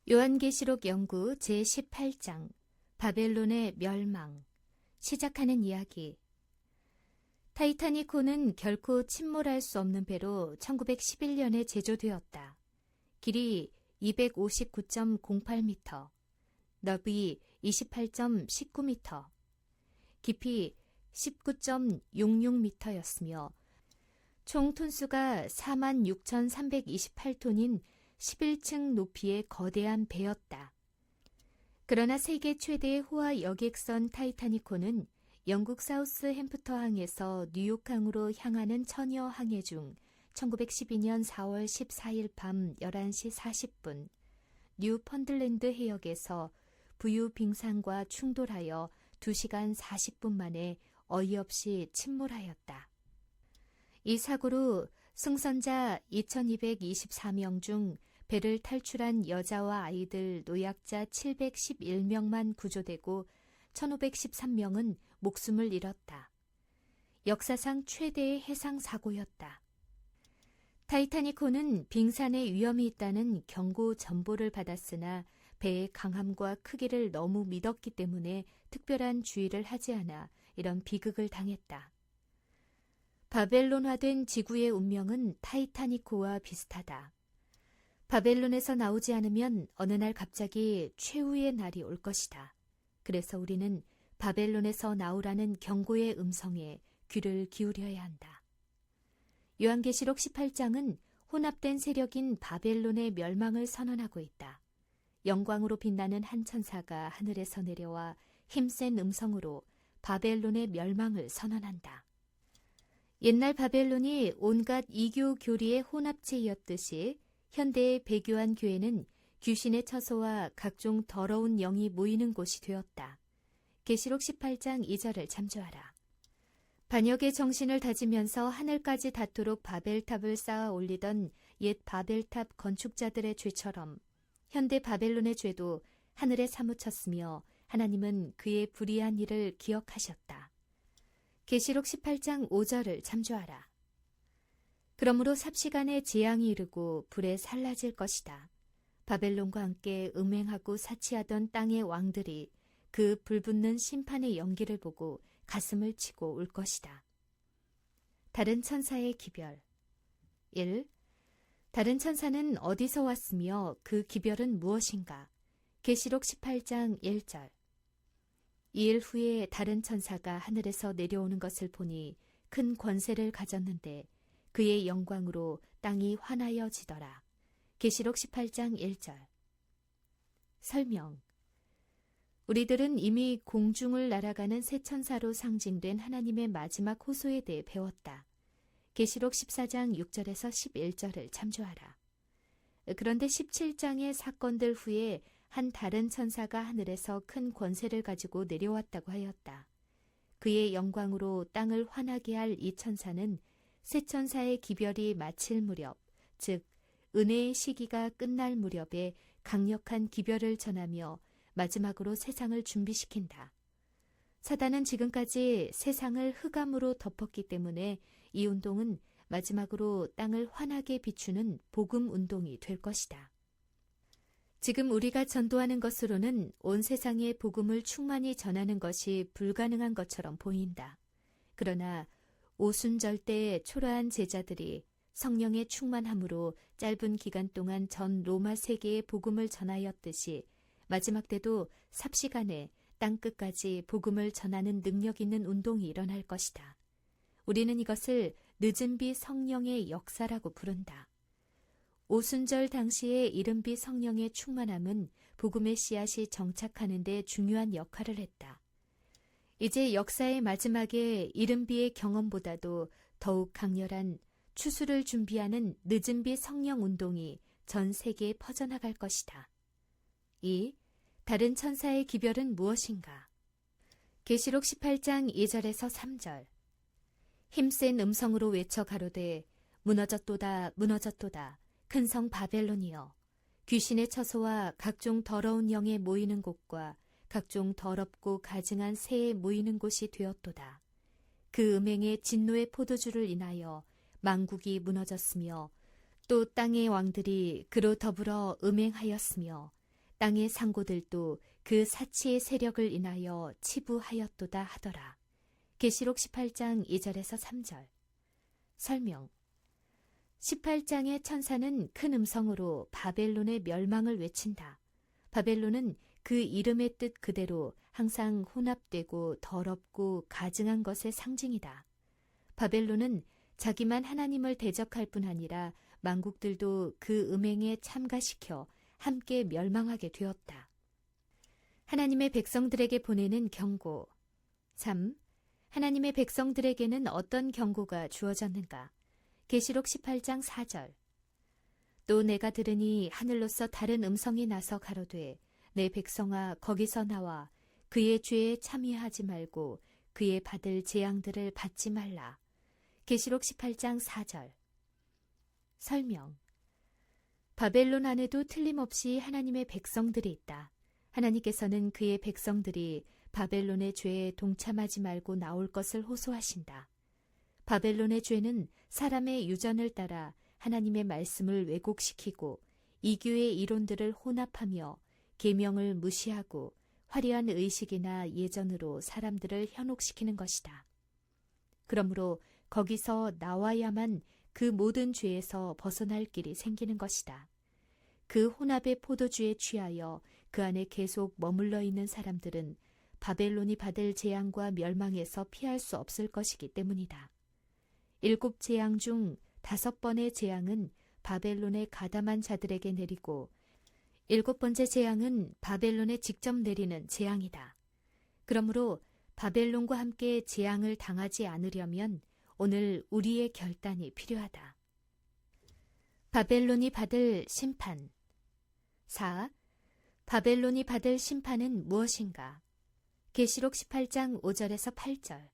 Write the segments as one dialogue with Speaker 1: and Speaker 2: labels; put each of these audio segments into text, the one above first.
Speaker 1: 요한계시록 연구 제18장 바벨론의 멸망. 시작하는 이야기. 타이타닉호는 결코 침몰할 수 없는 배로 1911년에 제조되었다. 길이 259.08m, 너비 28.19m, 깊이 19.66m였으며 총 톤수가 46,328톤인 11층 높이의 거대한 배였다. 그러나 세계 최대의 호화 여객선 타이타닉호는 영국 사우스햄프터항에서 뉴욕항으로 향하는 처녀 항해 중 1912년 4월 14일 밤 11시 40분 뉴펀들랜드 해역에서 부유 빙산과 충돌하여 2시간 40분 만에 어이없이 침몰하였다. 이 사고로 승선자 2224명 중 배를 탈출한 여자와 아이들 노약자 711명만 구조되고 1513명은 목숨을 잃었다. 역사상 최대의 해상 사고였다. 타이타닉호는 빙산에 위험이 있다는 경고 전보를 받았으나 배의 강함과 크기를 너무 믿었기 때문에 특별한 주의를 하지 않아 이런 비극을 당했다. 바벨론화된 지구의 운명은 타이타닉호와 비슷하다. 바벨론에서 나오지 않으면 어느 날 갑자기 최후의 날이 올 것이다. 그래서 우리는 바벨론에서 나오라는 경고의 음성에 귀를 기울여야 한다. 요한계시록 18장은 혼합된 세력인 바벨론의 멸망을 선언하고 있다. 영광으로 빛나는 한 천사가 하늘에서 내려와 힘센 음성으로 바벨론의 멸망을 선언한다. 옛날 바벨론이 온갖 이교 교리의 혼합체이었듯이 현대의 배교한 교회는 귀신의 처소와 각종 더러운 영이 모이는 곳이 되었다. 계시록 18장 2절을 참조하라. 반역의 정신을 다지면서 하늘까지 닿도록 바벨탑을 쌓아 올리던 옛 바벨탑 건축자들의 죄처럼 현대 바벨론의 죄도 하늘에 사무쳤으며 하나님은 그의 불의한 일을 기억하셨다. 계시록 18장 5절을 참조하라. 그러므로 삽시간에 재앙이 이르고 불에 살라질 것이다. 바벨론과 함께 음행하고 사치하던 땅의 왕들이 그 불붙는 심판의 연기를 보고 가슴을 치고 울 것이다. 다른 천사의 기별. 1. 다른 천사는 어디서 왔으며 그 기별은 무엇인가? 계시록 18장 1절. 2일 후에 다른 천사가 하늘에서 내려오는 것을 보니 큰 권세를 가졌는데 그의 영광으로 땅이 환하여지더라. 계시록 18장 1절. 설명. 우리들은 이미 공중을 날아가는 새 천사로 상징된 하나님의 마지막 호소에 대해 배웠다. 계시록 14장 6절에서 11절을 참조하라. 그런데 17장의 사건들 후에 한 다른 천사가 하늘에서 큰 권세를 가지고 내려왔다고 하였다. 그의 영광으로 땅을 환하게 할 이 천사는 새 천사의 기별이 마칠 무렵, 즉 은혜의 시기가 끝날 무렵에 강력한 기별을 전하며 마지막으로 세상을 준비시킨다. 사단은 지금까지 세상을 흑암으로 덮었기 때문에 이 운동은 마지막으로 땅을 환하게 비추는 복음 운동이 될 것이다. 지금 우리가 전도하는 것으로는 온 세상에 복음을 충만히 전하는 것이 불가능한 것처럼 보인다. 그러나 오순절대의 초라한 제자들이 성령의 충만함으로 짧은 기간 동안 전 로마 세계에 복음을 전하였듯이 마지막 때도 삽시간에 땅끝까지 복음을 전하는 능력 있는 운동이 일어날 것이다. 우리는 이것을 늦은 비 성령의 역사라고 부른다. 오순절 당시의 이른 비 성령의 충만함은 복음의 씨앗이 정착하는 데 중요한 역할을 했다. 이제 역사의 마지막에 이른 비의 경험보다도 더욱 강렬한 추수를 준비하는 늦은 비 성령 운동이 전 세계에 퍼져나갈 것이다. 2. 다른 천사의 기별은 무엇인가? 계시록 18장 2절에서 3절. 힘센 음성으로 외쳐 가로되 무너졌도다 무너졌도다 큰 성 바벨론이여 귀신의 처소와 각종 더러운 영에 모이는 곳과 각종 더럽고 가증한 새에 모이는 곳이 되었도다. 그 음행의 진노의 포도주를 인하여 만국이 무너졌으며 또 땅의 왕들이 그로 더불어 음행하였으며 땅의 상고들도 그 사치의 세력을 인하여 치부하였도다 하더라. 계시록 18장 2절에서 3절. 설명. 18장의 천사는 큰 음성으로 바벨론의 멸망을 외친다. 바벨론은 그 이름의 뜻 그대로 항상 혼합되고 더럽고 가증한 것의 상징이다. 바벨론은 자기만 하나님을 대적할 뿐 아니라 만국들도 그 음행에 참가시켜 함께 멸망하게 되었다. 하나님의 백성들에게 보내는 경고. 3. 하나님의 백성들에게는 어떤 경고가 주어졌는가? 계시록 18장 4절. 또 내가 들으니 하늘로서 다른 음성이 나서 가로되 내 백성아 거기서 나와 그의 죄에 참여하지 말고 그의 받을 재앙들을 받지 말라. 계시록 18장 4절. 설명. 바벨론 안에도 틀림없이 하나님의 백성들이 있다. 하나님께서는 그의 백성들이 바벨론의 죄에 동참하지 말고 나올 것을 호소하신다. 바벨론의 죄는 사람의 유전을 따라 하나님의 말씀을 왜곡시키고 이교의 이론들을 혼합하며 계명을 무시하고 화려한 의식이나 예전으로 사람들을 현혹시키는 것이다. 그러므로 거기서 나와야만 그 모든 죄에서 벗어날 길이 생기는 것이다. 그 혼합의 포도주에 취하여 그 안에 계속 머물러 있는 사람들은 바벨론이 받을 재앙과 멸망에서 피할 수 없을 것이기 때문이다. 7 재앙 중 5번의 재앙은 바벨론에 가담한 자들에게 내리고 7번째 재앙은 바벨론에 직접 내리는 재앙이다. 그러므로 바벨론과 함께 재앙을 당하지 않으려면 오늘 우리의 결단이 필요하다. 바벨론이 받을 심판. 4. 바벨론이 받을 심판은 무엇인가? 계시록 18장 5절에서 8절.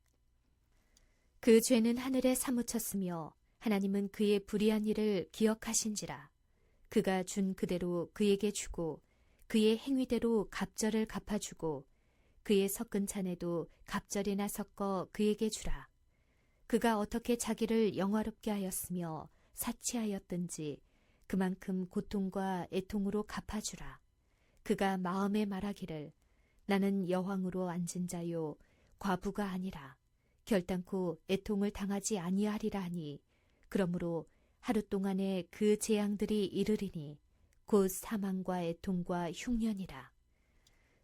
Speaker 1: 그 죄는 하늘에 사무쳤으며 하나님은 그의 불의한 일을 기억하신지라. 그가 준 그대로 그에게 주고 그의 행위대로 갑절을 갚아주고 그의 섞은 잔에도 갑절이나 섞어 그에게 주라. 그가 어떻게 자기를 영화롭게 하였으며 사치하였든지 그만큼 고통과 애통으로 갚아주라. 그가 마음에 말하기를 나는 여왕으로 앉은 자요 과부가 아니라 결단코 애통을 당하지 아니하리라 하니 그러므로 하루 동안에 그 재앙들이 이르리니 곧 사망과 애통과 흉년이라.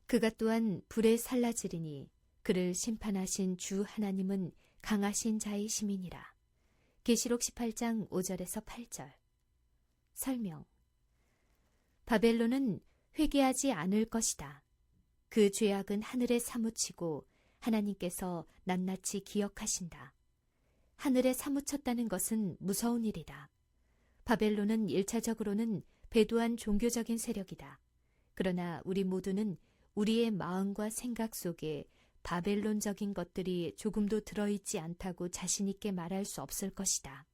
Speaker 1: 그가 또한 불에 살라지리니 그를 심판하신 주 하나님은 강하신 자의 시민이라. 계시록 18장 5절에서 8절. 설명. 바벨론은 회개하지 않을 것이다. 그 죄악은 하늘에 사무치고 하나님께서 낱낱이 기억하신다. 하늘에 사무쳤다는 것은 무서운 일이다. 바벨론은 1차적으로는 배도한 종교적인 세력이다. 그러나 우리 모두는 우리의 마음과 생각 속에 바벨론적인 것들이 조금도 들어있지 않다고 자신있게 말할 수 없을 것이다.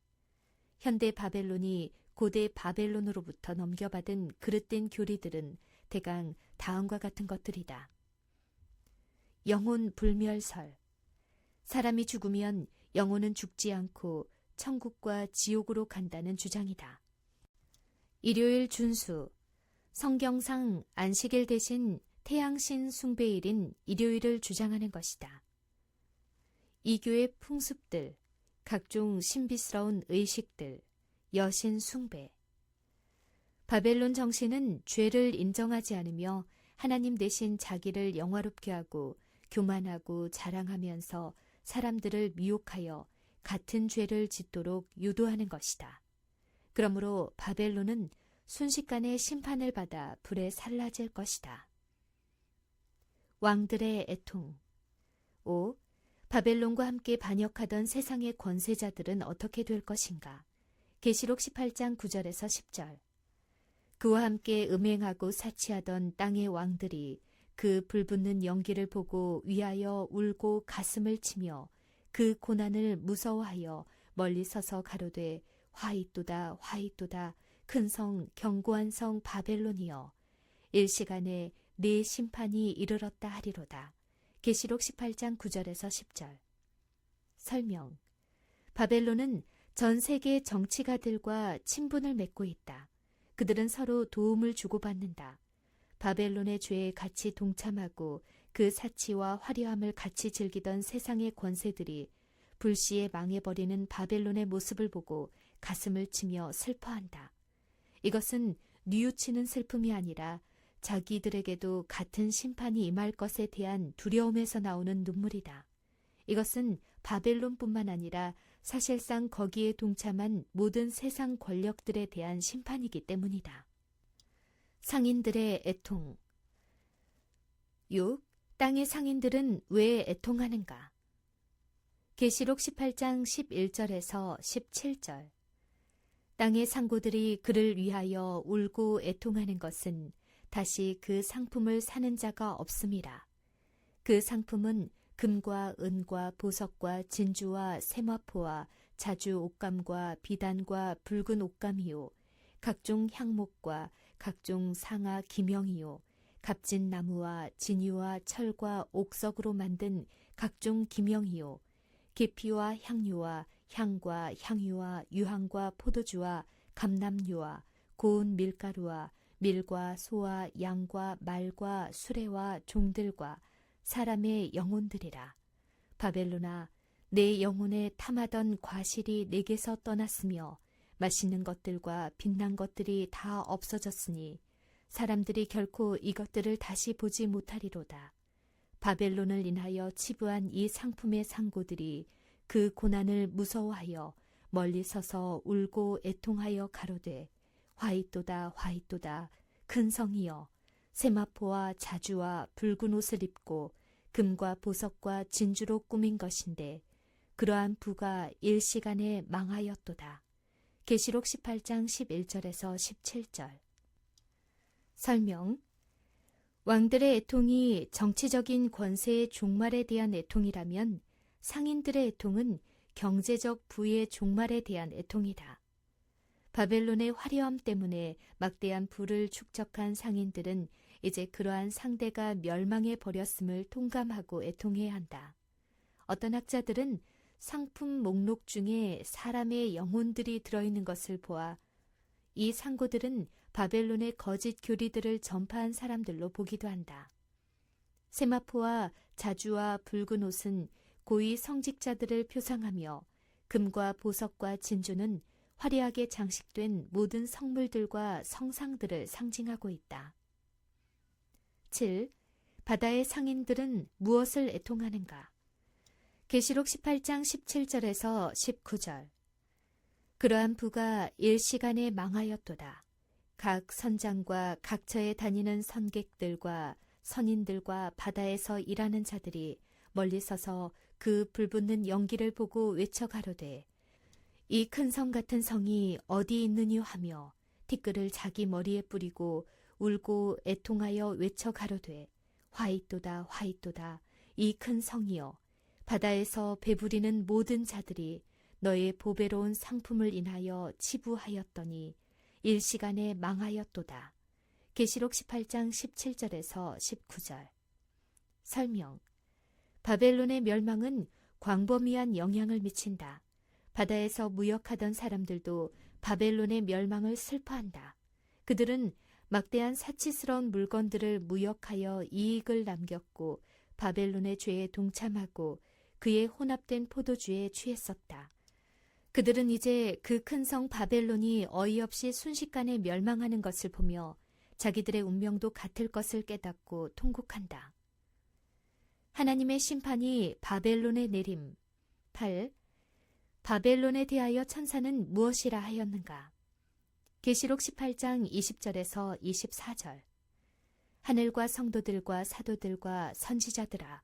Speaker 1: 현대 바벨론이 고대 바벨론으로부터 넘겨받은 그릇된 교리들은 대강 다음과 같은 것들이다. 영혼 불멸설. 사람이 죽으면 영혼은 죽지 않고 천국과 지옥으로 간다는 주장이다. 일요일 준수. 성경상 안식일 대신 태양신 숭배일인 일요일을 주장하는 것이다. 이교의 풍습들, 각종 신비스러운 의식들, 여신 숭배. 바벨론 정신은 죄를 인정하지 않으며 하나님 대신 자기를 영화롭게 하고 교만하고 자랑하면서 사람들을 미혹하여 같은 죄를 짓도록 유도하는 것이다. 그러므로 바벨론은 순식간에 심판을 받아 불에 살라질 것이다. 왕들의 애통. 5. 바벨론과 함께 반역하던 세상의 권세자들은 어떻게 될 것인가? 계시록 18장 9절에서 10절. 그와 함께 음행하고 사치하던 땅의 왕들이 그 불붙는 연기를 보고 위하여 울고 가슴을 치며 그 고난을 무서워하여 멀리 서서 가로되 화이또다 화이또다 큰 성 견고한 성 바벨론이여 일시간에 네 심판이 이르렀다 하리로다. 계시록 18장 9절에서 10절. 설명. 바벨론은 전 세계 정치가들과 친분을 맺고 있다. 그들은 서로 도움을 주고받는다. 바벨론의 죄에 같이 동참하고 그 사치와 화려함을 같이 즐기던 세상의 권세들이 불시에 망해버리는 바벨론의 모습을 보고 가슴을 치며 슬퍼한다. 이것은 뉘우치는 슬픔이 아니라 자기들에게도 같은 심판이 임할 것에 대한 두려움에서 나오는 눈물이다. 이것은 바벨론뿐만 아니라 사실상 거기에 동참한 모든 세상 권력들에 대한 심판이기 때문이다. 상인들의 애통. 6. 땅의 상인들은 왜 애통하는가? 계시록 18장 11절에서 17절. 땅의 상고들이 그를 위하여 울고 애통하는 것은 다시 그 상품을 사는 자가 없음이라. 그 상품은 금과 은과 보석과 진주와 세마포와 자주 옷감과 비단과 붉은 옷감이요, 각종 향목과 각종 상아 기명이요, 값진 나무와 진유와 철과 옥석으로 만든 각종 기명이요, 계피와 향유와 향과 향유와 유향과 포도주와 감람유와 고운 밀가루와 밀과 소와 양과 말과 수레와 종들과 사람의 영혼들이라. 바벨론아, 내 영혼에 탐하던 과실이 내게서 떠났으며 맛있는 것들과 빛난 것들이 다 없어졌으니 사람들이 결코 이것들을 다시 보지 못하리로다. 바벨론을 인하여 치부한 이 상품의 상고들이 그 고난을 무서워하여 멀리 서서 울고 애통하여 가로되, 화이또다 화이또다 큰 성이여, 세마포와 자주와 붉은 옷을 입고 금과 보석과 진주로 꾸민 것인데 그러한 부가 일시간에 망하였도다. 계시록 18장 11절에서 17절. 설명. 왕들의 애통이 정치적인 권세의 종말에 대한 애통이라면 상인들의 애통은 경제적 부의 종말에 대한 애통이다. 바벨론의 화려함 때문에 막대한 부를 축적한 상인들은 이제 그러한 상대가 멸망해 버렸음을 통감하고 애통해야 한다. 어떤 학자들은 상품 목록 중에 사람의 영혼들이 들어있는 것을 보아 이 상고들은 바벨론의 거짓 교리들을 전파한 사람들로 보기도 한다. 세마포와 자주와 붉은 옷은 고위 성직자들을 표상하며 금과 보석과 진주는 화려하게 장식된 모든 성물들과 성상들을 상징하고 있다. 7. 바다의 상인들은 무엇을 애통하는가? 계시록 18장 17절에서 19절. 그러한 부가 일시간에 망하였도다. 각 선장과 각처에 다니는 선객들과 선인들과 바다에서 일하는 자들이 멀리 서서 그 불붙는 연기를 보고 외쳐 가로되, 이 큰 성 같은 성이 어디 있느뇨 하며 티끌을 자기 머리에 뿌리고 울고 애통하여 외쳐 가로되, 화이또다 화이또다 이 큰 성이여, 바다에서 배부리는 모든 자들이 너의 보배로운 상품을 인하여 치부하였더니 일시간에 망하였도다. 계시록 18장 17절에서 19절. 설명. 바벨론의 멸망은 광범위한 영향을 미친다. 바다에서 무역하던 사람들도 바벨론의 멸망을 슬퍼한다. 그들은 막대한 사치스러운 물건들을 무역하여 이익을 남겼고 바벨론의 죄에 동참하고 그의 혼합된 포도주에 취했었다. 그들은 이제 그 큰 성 바벨론이 어이없이 순식간에 멸망하는 것을 보며 자기들의 운명도 같을 것을 깨닫고 통곡한다. 하나님의 심판이 바벨론에 내림. 8. 바벨론에 대하여 천사는 무엇이라 하였는가? 계시록 18장 20절에서 24절. 하늘과 성도들과 사도들과 선지자들아,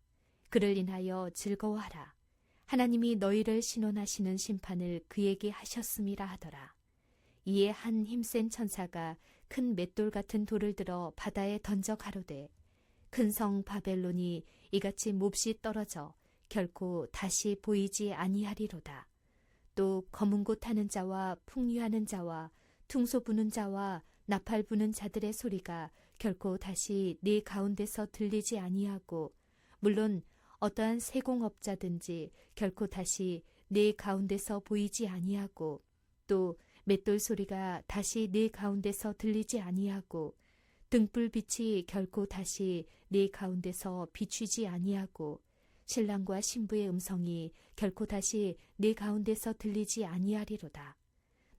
Speaker 1: 그를 인하여 즐거워하라. 하나님이 너희를 신원하시는 심판을 그에게 하셨음이라 하더라. 이에 한 힘센 천사가 큰 맷돌 같은 돌을 들어 바다에 던져 가로되, 큰 성 바벨론이 이같이 몹시 떨어져 결코 다시 보이지 아니하리로다. 또 검은 곳 타는 자와 풍류하는 자와 퉁소 부는 자와 나팔 부는 자들의 소리가 결코 다시 네 가운데서 들리지 아니하고, 물론 어떠한 세공업자든지 결코 다시 네 가운데서 보이지 아니하고, 또 맷돌 소리가 다시 네 가운데서 들리지 아니하고, 등불빛이 결코 다시 네 가운데서 비추지 아니하고 신랑과 신부의 음성이 결코 다시 네 가운데서 들리지 아니하리로다.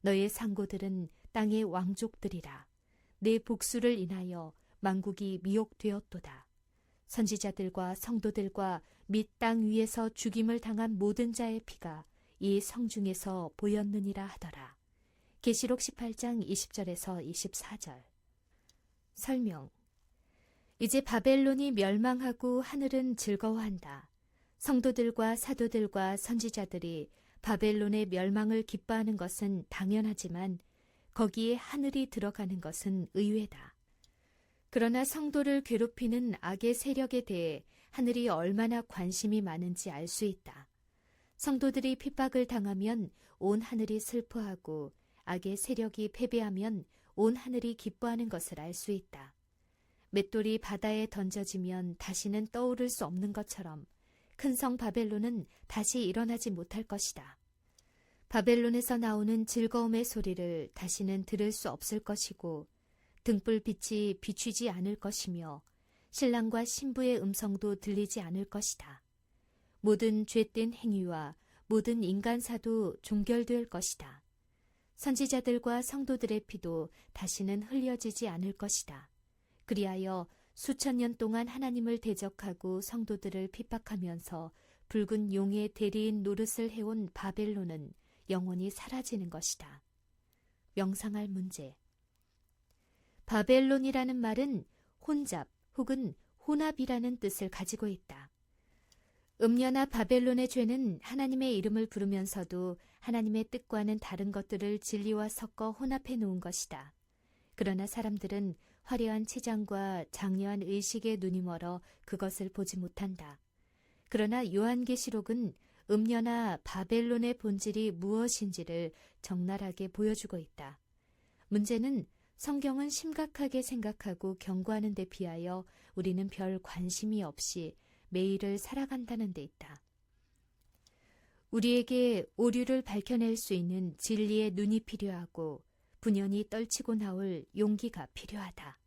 Speaker 1: 너의 상고들은 땅의 왕족들이라. 내 복수를 인하여 만국이 미혹되었도다. 선지자들과 성도들과 및 땅 위에서 죽임을 당한 모든 자의 피가 이 성중에서 보였느니라 하더라. 계시록 18장 20절에서 24절. 설명. 이제 바벨론이 멸망하고 하늘은 즐거워한다. 성도들과 사도들과 선지자들이 바벨론의 멸망을 기뻐하는 것은 당연하지만 거기에 하늘이 들어가는 것은 의외다. 그러나 성도를 괴롭히는 악의 세력에 대해 하늘이 얼마나 관심이 많은지 알 수 있다. 성도들이 핍박을 당하면 온 하늘이 슬퍼하고 악의 세력이 패배하면 온 하늘이 기뻐하는 것을 알 수 있다. 맷돌이 바다에 던져지면 다시는 떠오를 수 없는 것처럼 큰 성 바벨론은 다시 일어나지 못할 것이다. 바벨론에서 나오는 즐거움의 소리를 다시는 들을 수 없을 것이고 등불빛이 비추지 않을 것이며 신랑과 신부의 음성도 들리지 않을 것이다. 모든 죄된 행위와 모든 인간사도 종결될 것이다. 선지자들과 성도들의 피도 다시는 흘려지지 않을 것이다. 그리하여 수천 년 동안 하나님을 대적하고 성도들을 핍박하면서 붉은 용의 대리인 노릇을 해온 바벨론은 영원히 사라지는 것이다. 명상할 문제. 바벨론이라는 말은 혼잡 혹은 혼합이라는 뜻을 가지고 있다. 음녀나 바벨론의 죄는 하나님의 이름을 부르면서도 하나님의 뜻과는 다른 것들을 진리와 섞어 혼합해 놓은 것이다. 그러나 사람들은 화려한 치장과 장려한 의식에 눈이 멀어 그것을 보지 못한다. 그러나 요한계시록은 음녀나 바벨론의 본질이 무엇인지를 적나라하게 보여주고 있다. 문제는 성경은 심각하게 생각하고 경고하는 데 비하여 우리는 별 관심이 없이 매일을 살아간다는 데 있다. 우리에게 오류를 밝혀낼 수 있는 진리의 눈이 필요하고 분연히 떨치고 나올 용기가 필요하다.